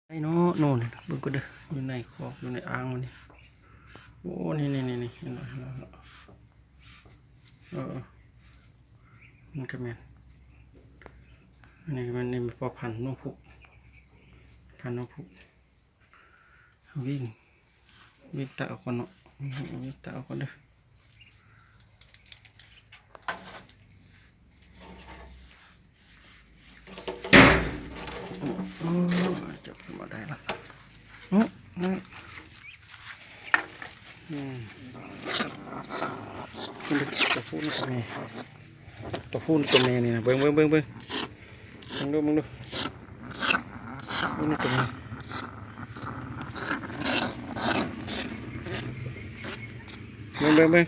ไอ้เนาะโน่นเบิ่งก็เด้ออยู่ในคอกอยู่ในอ่างมันนี่โอ้นี่เห็นไหมมันก็แม่นนี่มันพอพันนกพุกวิ่งตะเอาคนเนาะวิ่งตะเอาคนเด้อจับมาได้ละนี่ตัวพูนตัวแม่นี่นะเบิ่งดูนี่ตัวแม่เบิ่ง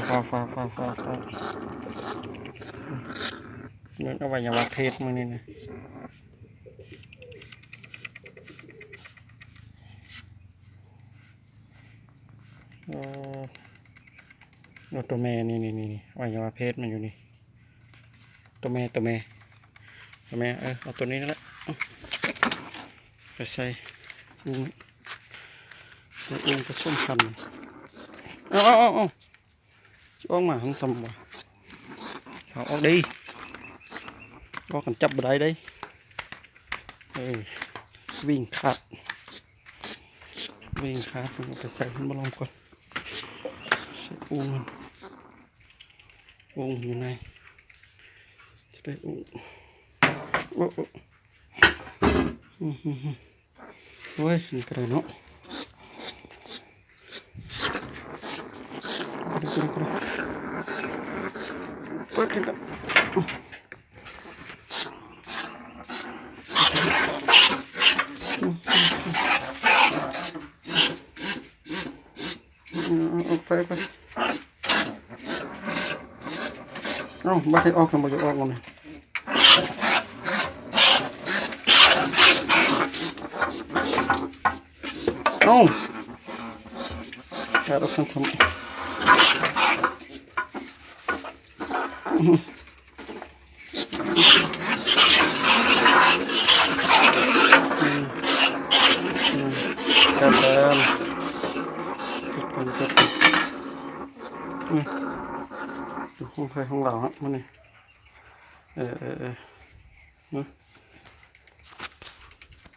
ฟ้าเนื้อเอาไว้อย่าว่าเพศมันนี่นะตัวแม่นี่อวัยวะเพศมันอยู่นี่ตัวแม่เอาตัวนี้นั่นแหละไปใส่อุ้งผสมพันธุ์เอาจ้องมาทั้งสมบัติเอาออกดีก็กันจับได้ได้วิ่งขาดมันไปใส่ขึ้นมาลองก่อนใส่อุ้งอยู่ในจะได้อุ้งโอ้ยนี่ก็ได้เนาะเปิดกันไปบ้าให้ออกกันบ้าจะออกมันเลยแต่เราทำห้องใครห้องเราฮะมันนี่